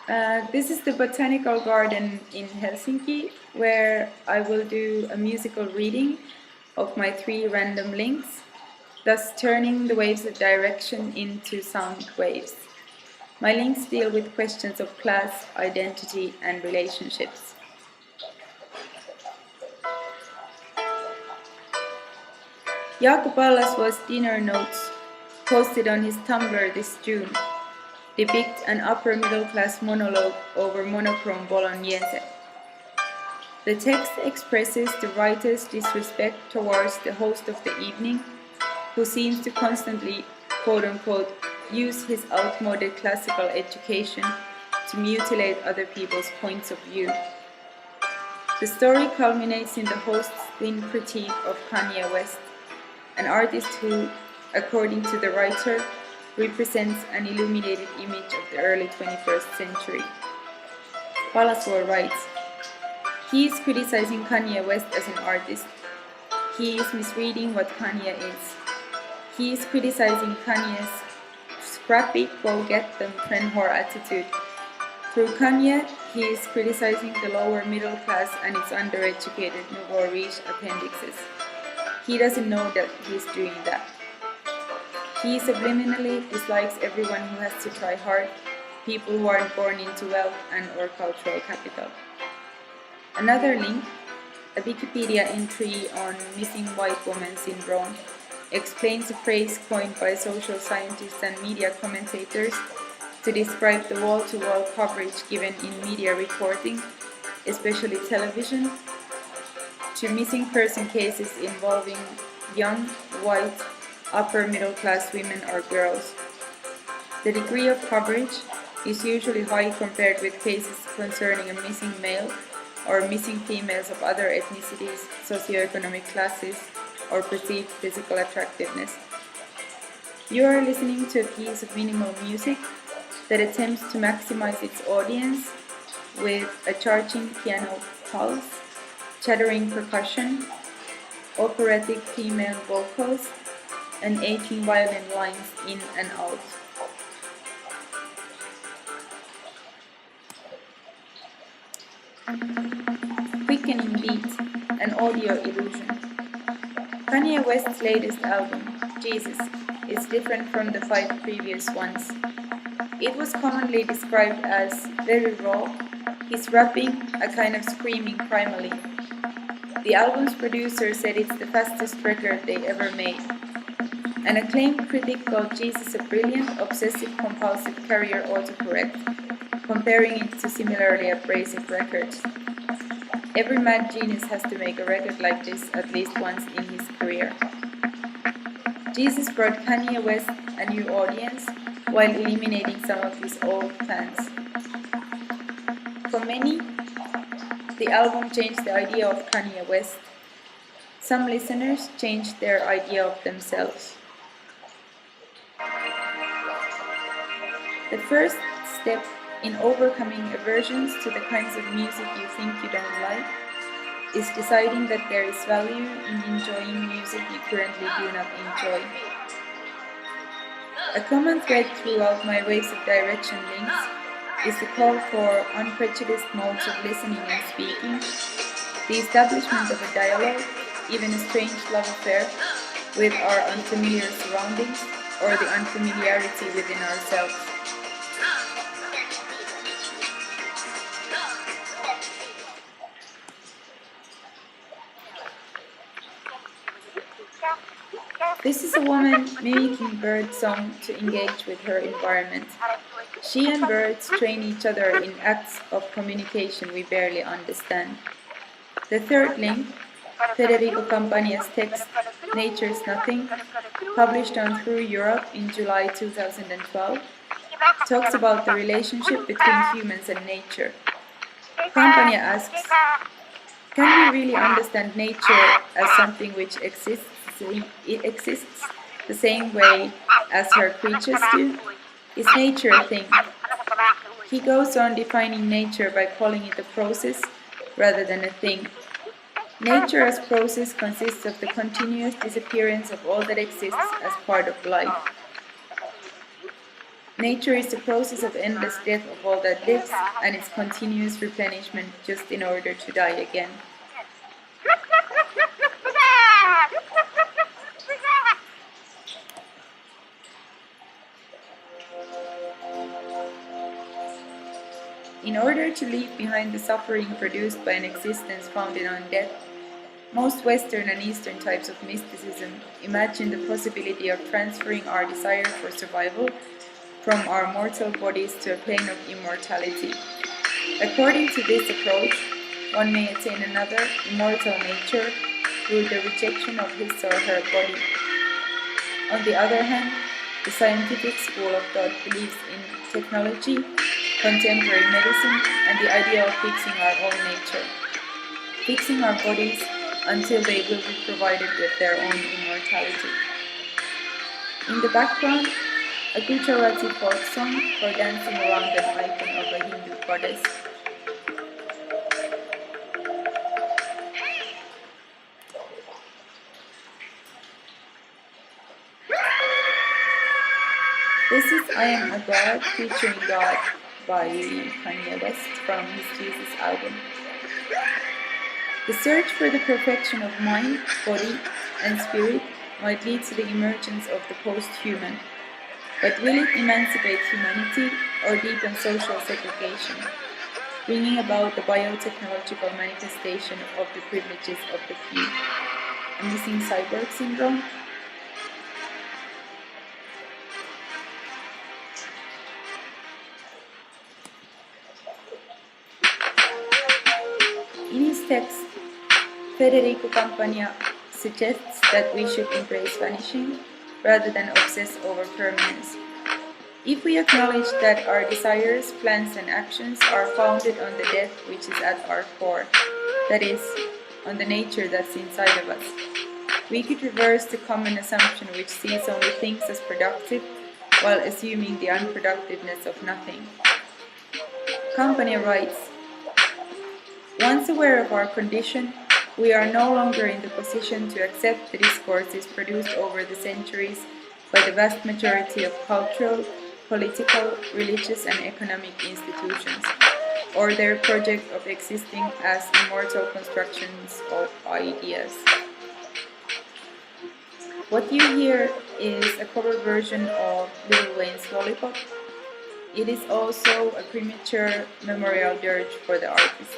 This is the Botanical Garden in Helsinki, where I will do a musical reading of my 3 random links, thus turning the waves of direction into sound waves. My links deal with questions of class, identity, and relationships. Jaakko Pallasvuo's dinner notes, posted on his Tumblr this June, depict an upper-middle-class monologue over monochrome bolognese. The text expresses the writer's disrespect towards the host of the evening, who seems to constantly, quote-unquote, use his outmoded classical education to mutilate other people's points of view. The story culminates in the host's thin critique of Kanye West, an artist who, according to the writer, represents an illuminated image of the early 21st century. Pallasvuo writes, "He is criticizing Kanye West as an artist. He is misreading what Kanye is. He is criticizing Kanye's scrappy, go-get-them, friend whore attitude. Through Kanye, he is criticizing the lower middle class and its undereducated nouveau riche appendixes. He doesn't know that he's doing that. He subliminally dislikes everyone who has to try hard, people who aren't born into wealth and or cultural capital." Another link, a Wikipedia entry on missing white woman syndrome, explains a phrase coined by social scientists and media commentators to describe the wall-to-wall coverage given in media reporting, especially television, to missing person cases involving young, white, upper-middle-class women or girls. The degree of coverage is usually high compared with cases concerning a missing male or missing females of other ethnicities, socioeconomic classes, or perceived physical attractiveness. You are listening to a piece of minimal music that attempts to maximize its audience with a charging piano pulse, chattering percussion, operatic female vocals, and aching violin lines in and out. Quickening beat, an audio illusion. Kanye West's latest album, Jesus, is different from the 5 previous ones. It was commonly described as very raw, his rapping a kind of screaming primally. The album's producer said it's the fastest record they ever made. An acclaimed critic called Jesus a brilliant, obsessive-compulsive carrier autocorrect, comparing it to similarly abrasive records. Every mad genius has to make a record like this at least once in his career. Jesus brought Kanye West a new audience while eliminating some of his old fans. For many, the album changed the idea of Kanye West. Some listeners changed their idea of themselves. The first step in overcoming aversions to the kinds of music you think you don't like is deciding that there is value in enjoying music you currently do not enjoy. A common thread throughout my Waves of Direction links is the call for unprejudiced modes of listening and speaking, the establishment of a dialogue, even a strange love affair, with our unfamiliar surroundings, or the unfamiliarity within ourselves. This is a woman mimicking birdsong to engage with her environment. She and birds train each other in acts of communication we barely understand. The third link, Federico Campagna's text, Nature's Nothing, published on Through Europe in July 2012, talks about the relationship between humans and nature. Campagna asks, can we really understand nature as something which exists the same way as her creatures do? Is nature a thing? He goes on defining nature by calling it a process rather than a thing. Nature as process consists of the continuous disappearance of all that exists as part of life. Nature is the process of endless death of all that lives, and its continuous replenishment just in order to die again. In order to leave behind the suffering produced by an existence founded on death, most Western and Eastern types of mysticism imagine the possibility of transferring our desire for survival from our mortal bodies to a plane of immortality. According to this approach, one may attain another immortal nature through the rejection of his or her body. On the other hand, the scientific school of thought believes in technology, contemporary medicine, and the idea of fixing our own nature, fixing our bodies until they will be provided with their own immortality. In the background, a Gujarati folk song for dancing around an icon of a Hindu goddess. This is I Am a God featuring God by Kanye West from his Jesus album. The search for the perfection of mind, body, and spirit might lead to the emergence of the post-human, but will it emancipate humanity or deepen social segregation, bringing about the biotechnological manifestation of the privileges of the few? A missing cyborg syndrome? In his text, Federico Campagna suggests that we should embrace vanishing rather than obsess over permanence. If we acknowledge that our desires, plans, and actions are founded on the death which is at our core, that is, on the nature that's inside of us, we could reverse the common assumption which sees only things as productive while assuming the unproductiveness of nothing. Campagna writes, "Once aware of our condition, we are no longer in the position to accept the discourses produced over the centuries by the vast majority of cultural, political, religious, and economic institutions, or their project of existing as immortal constructions of ideas." What you hear is a cover version of Lil Wayne's Lollipop. It is also a premature memorial dirge for the artist.